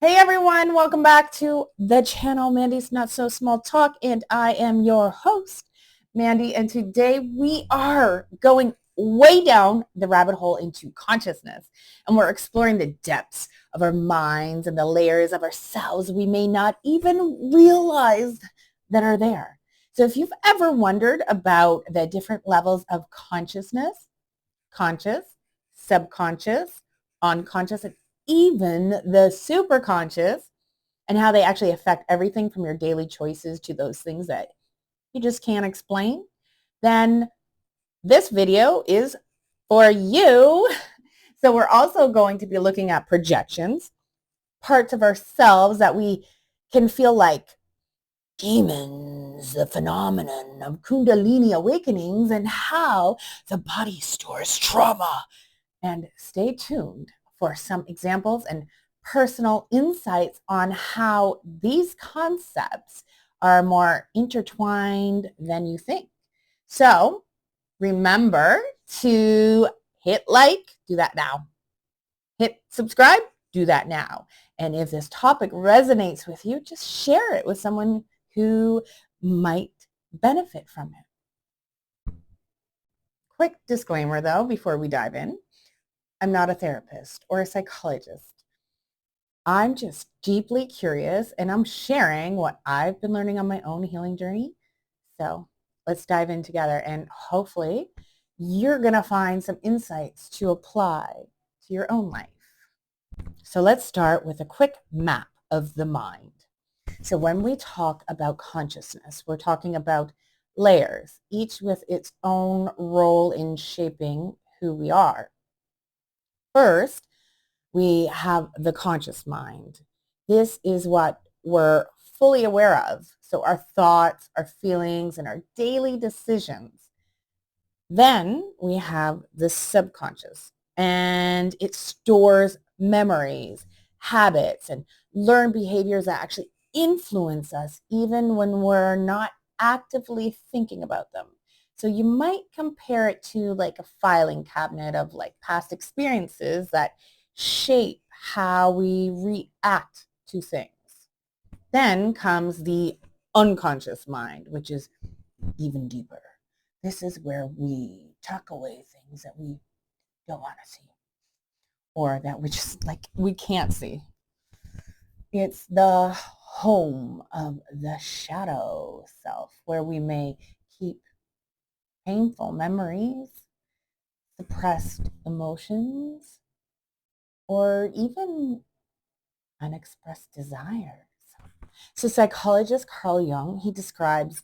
Hey everyone, welcome back to the channel, Mandy's Not So Small Talk, and I am your host, Mandy, and today we are going way down the rabbit hole into consciousness, and we're exploring the depths of our minds and the layers of ourselves we may not even realize that are there. So if you've ever wondered about the different levels of consciousness, conscious, subconscious, unconscious, and even the superconscious, and how they actually affect everything from your daily choices to those things that you just can't explain, then this video is for you. So we're also going to be looking at projections, parts of ourselves that we can feel like demons, the phenomenon of Kundalini awakenings, and how the body stores trauma. And stay tuned for some examples and personal insights on how these concepts are more intertwined than you think. So remember to hit like, do that now. Hit subscribe, do that now. And if this topic resonates with you, just share it with someone who might benefit from it. Quick disclaimer though, before we dive in. I'm not a therapist or a psychologist. I'm just deeply curious and I'm sharing what I've been learning on my own healing journey. So let's dive in together and hopefully you're going to find some insights to apply to your own life. So let's start with a quick map of the mind. So when we talk about consciousness, we're talking about layers, each with its own role in shaping who we are. First, we have the conscious mind. This is what we're fully aware of. So our thoughts, our feelings, and our daily decisions. Then we have the subconscious, and it stores memories, habits, and learned behaviors that actually influence us even when we're not actively thinking about them. So you might compare it to like a filing cabinet of like past experiences that shape how we react to things. Then comes the unconscious mind, which is even deeper. This is where we tuck away things that we don't want to see or that we just like we can't see. It's the home of the shadow self where we may keep painful memories, suppressed emotions, or even unexpressed desires. So psychologist Carl Jung, he describes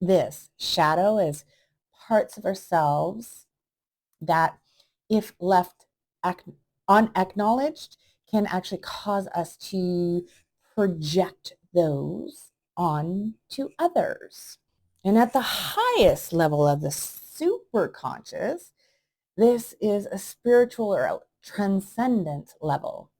this shadow as parts of ourselves that, if left unacknowledged, can actually cause us to project those on to others. And at the highest level of the superconscious, this is a spiritual or a transcendent level.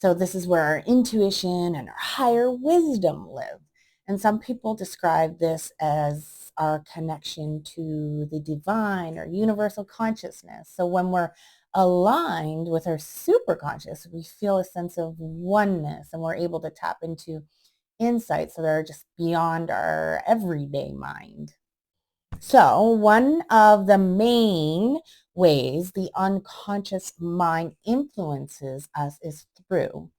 So this is where our intuition and our higher wisdom live. And some people describe this as our connection to the divine or universal consciousness. So when we're aligned with our superconscious, we feel a sense of oneness and we're able to tap into insights that are just beyond our everyday mind. So one of the main ways the unconscious mind influences us is through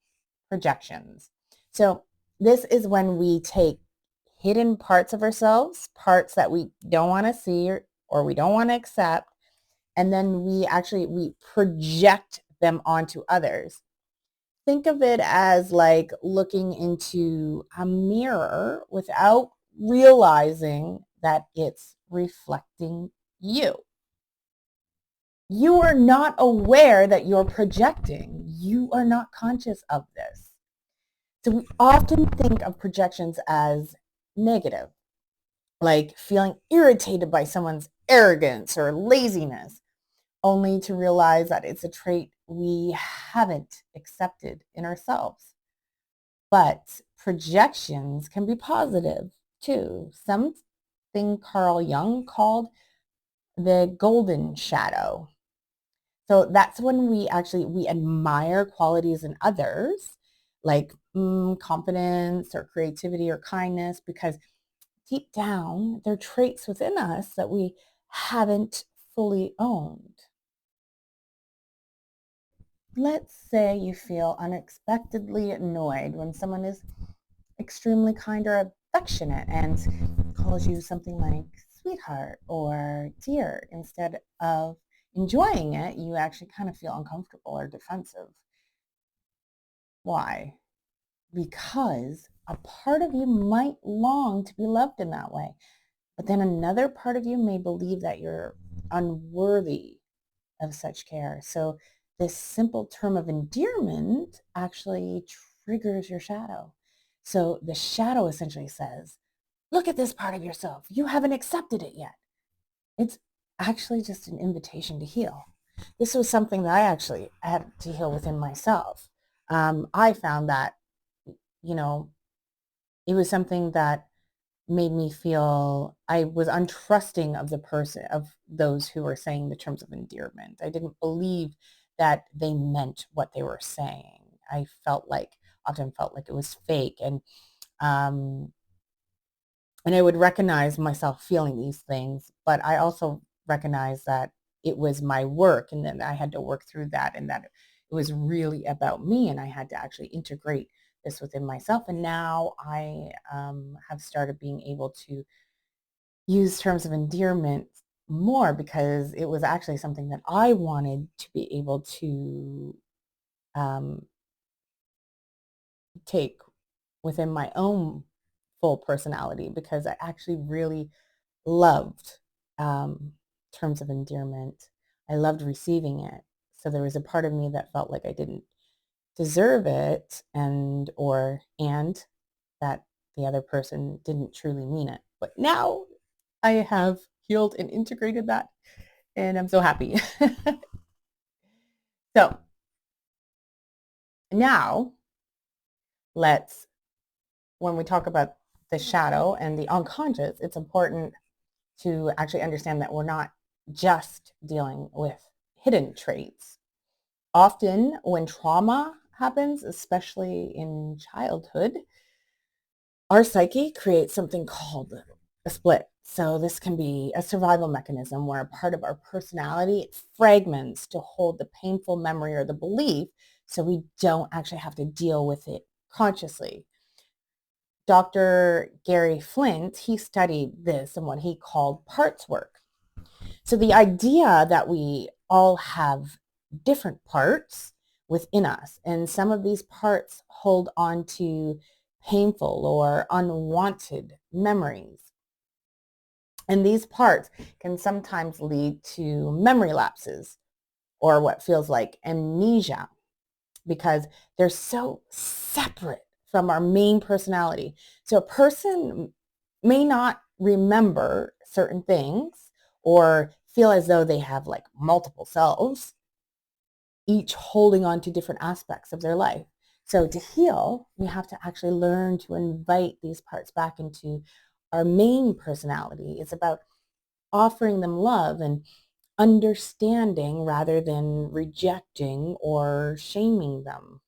projections. So this is when we take hidden parts of ourselves, parts that we don't want to see or we don't want to accept, and then we project them onto others. Think of it as like looking into a mirror without realizing that it's reflecting you. You are not aware that you're projecting. You are not conscious of this. So we often think of projections as negative, like feeling irritated by someone's arrogance or laziness, only to realize that it's a trait we haven't accepted in ourselves. But projections can be positive too. Something Carl Jung called the golden shadow. So that's when we admire qualities in others like confidence or creativity or kindness, because deep down, they're traits within us that we haven't fully owned. Let's say you feel unexpectedly annoyed when someone is extremely kind or affectionate and calls you something like sweetheart or dear. Instead of enjoying it, you actually kind of feel uncomfortable or defensive. Why? Because a part of you might long to be loved in that way, but then another part of you may believe that you're unworthy of such care. So this simple term of endearment actually triggers your shadow. So the shadow essentially says, look at this part of yourself. You haven't accepted it yet. It's actually just an invitation to heal. This was something that I actually had to heal within myself. I found that, you know, it was something that made me feel I was untrusting of the person, of those who were saying the terms of endearment. I didn't believe that they meant what they were saying. I often felt like it was fake. Um, and I would recognize myself feeling these things, but I also recognized that it was my work and then I had to work through that, and that it was really about me and I had to actually integrate this within myself. And now I have started being able to use terms of endearment more because it was actually something that I wanted to be able to um, take within my own full personality, because I actually really loved um, terms of endearment. I loved receiving it. So there was a part of me that felt like I didn't deserve it, and that the other person didn't truly mean it. But now I have healed and integrated that, and I'm so happy. So now let's, when we talk about the shadow and the unconscious, it's important to actually understand that we're not just dealing with hidden traits. Often when trauma happens, especially in childhood, our psyche creates something called a split. So this can be a survival mechanism where a part of our personality fragments to hold the painful memory or the belief, so we don't actually have to deal with it consciously. Dr. Gary Flint, he studied this in what he called parts work. So the idea that we all have different parts within us, and some of these parts hold on to painful or unwanted memories. And these parts can sometimes lead to memory lapses or what feels like amnesia, because they're so separate from our main personality. So a person may not remember certain things or feel as though they have like multiple selves, each holding on to different aspects of their life. So to heal, we have to actually learn to invite these parts back into our main personality. It's about offering them love and understanding rather than rejecting or shaming them.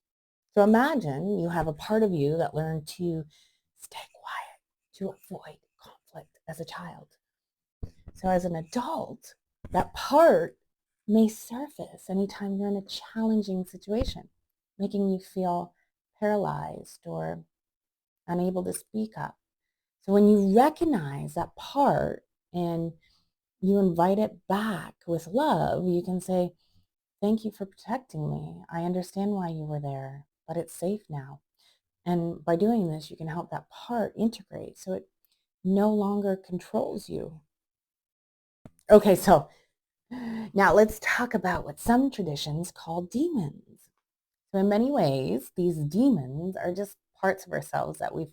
So imagine you have a part of you that learned to stay quiet, to avoid conflict as a child. So as an adult, that part may surface anytime you're in a challenging situation, making you feel paralyzed or unable to speak up. So when you recognize that part and you invite it back with love, you can say, thank you for protecting me. I understand why you were there, but it's safe now. And by doing this, you can help that part integrate so it no longer controls you. Okay, so now let's talk about what some traditions call demons. So in many ways, these demons are just parts of ourselves that we've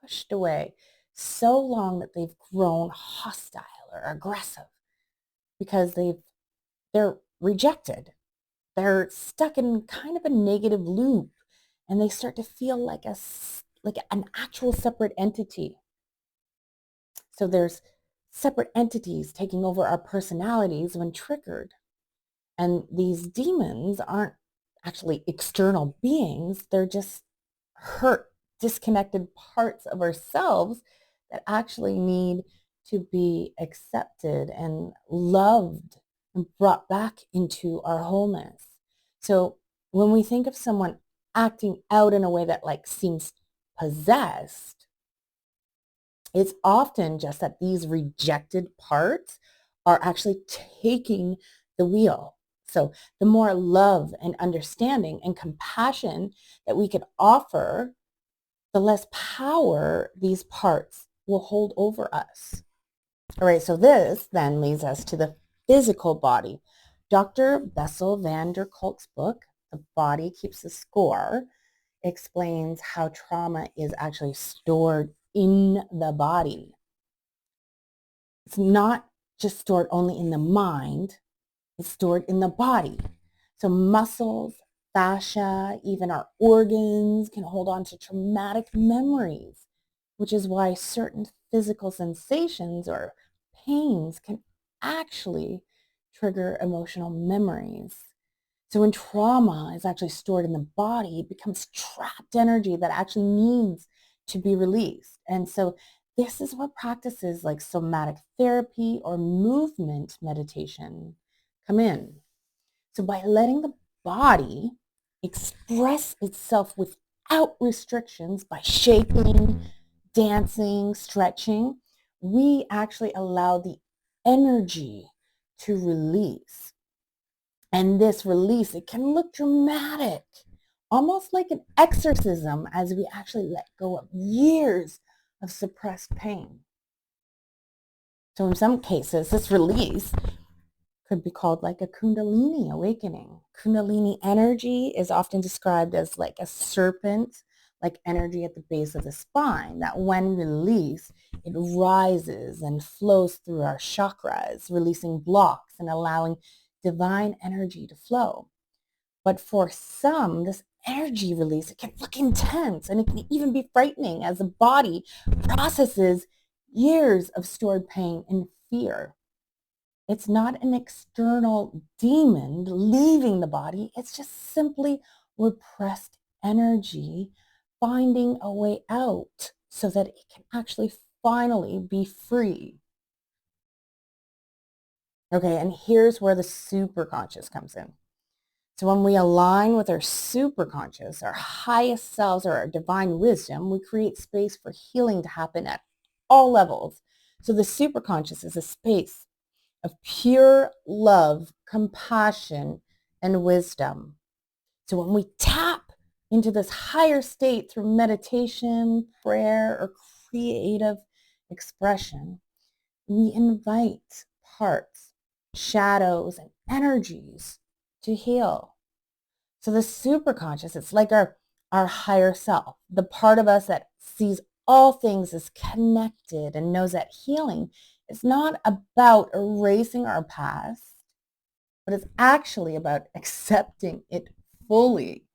pushed away so long that they've grown hostile or aggressive because they're rejected. They're stuck in kind of a negative loop, and they start to feel like an actual separate entity. So there's separate entities taking over our personalities when triggered. And these demons aren't actually external beings. They're just hurt, disconnected parts of ourselves that actually need to be accepted and loved and brought back into our wholeness. So when we think of someone acting out in a way that like seems possessed, it's often just that these rejected parts are actually taking the wheel. So the more love and understanding and compassion that we can offer, the less power these parts will hold over us. All right, so this then leads us to the physical body. Dr. Bessel van der Kolk's book, The Body Keeps a Score, explains how trauma is actually stored in the body. It's not just stored only in the mind, it's stored in the body. So muscles, fascia, even our organs can hold on to traumatic memories, which is why certain physical sensations or pains can actually trigger emotional memories. So when trauma is actually stored in the body, it becomes trapped energy that actually needs to be released. And so this is where practices like somatic therapy or movement meditation come in. So by letting the body express itself without restrictions, by shaking, dancing, stretching, we actually allow the energy to release. And this release, it can look dramatic, almost like an exorcism as we actually let go of years of suppressed pain. So in some cases, this release could be called like a Kundalini awakening. Kundalini energy is often described as like a serpent, like energy at the base of the spine, that when released, it rises and flows through our chakras, releasing blocks and allowing divine energy to flow. But for some, this energy release, it can look intense and it can even be frightening as the body processes years of stored pain and fear. It's not an external demon leaving the body. It's just simply repressed energy finding a way out so that it can actually finally be free. Okay, and here's where the superconscious comes in. So when we align with our superconscious, our highest selves, or our divine wisdom, we create space for healing to happen at all levels. So the superconscious is a space of pure love, compassion, and wisdom. So when we tap into this higher state through meditation, prayer, or creative expression, we invite parts, shadows, and energies to heal. So the superconscious, it's like our higher self, the part of us that sees all things as connected and knows that healing is not about erasing our past, but it's actually about accepting it fully.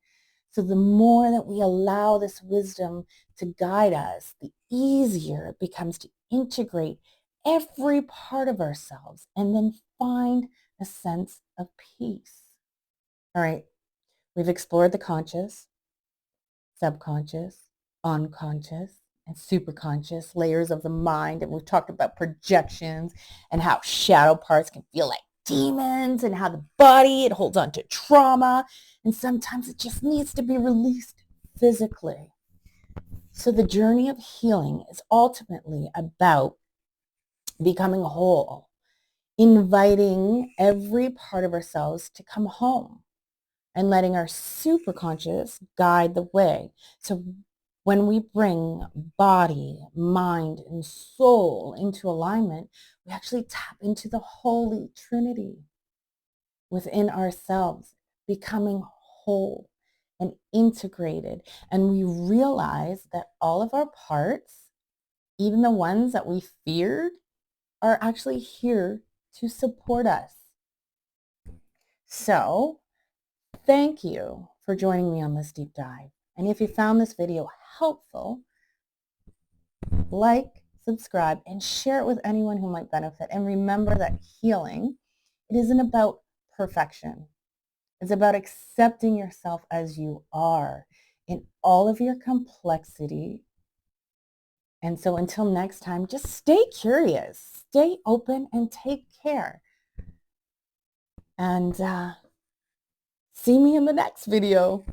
So the more that we allow this wisdom to guide us, the easier it becomes to integrate every part of ourselves and then find a sense of peace. All right, we've explored the conscious, subconscious, unconscious, and superconscious layers of the mind. And we've talked about projections and how shadow parts can feel like demons and how the body, it holds on to trauma. And sometimes it just needs to be released physically. So the journey of healing is ultimately about becoming whole, inviting every part of ourselves to come home and letting our superconscious guide the way. So when we bring body, mind, and soul into alignment, we actually tap into the Holy Trinity within ourselves, becoming whole and integrated. And we realize that all of our parts, even the ones that we feared, are actually here to support us. So thank you for joining me on this deep dive. And if you found this video helpful, like, subscribe, and share it with anyone who might benefit. And remember that healing, it isn't about perfection. It's about accepting yourself as you are. in all of your complexity. And so until next time, just stay curious, stay open, and take care. And see me in the next video.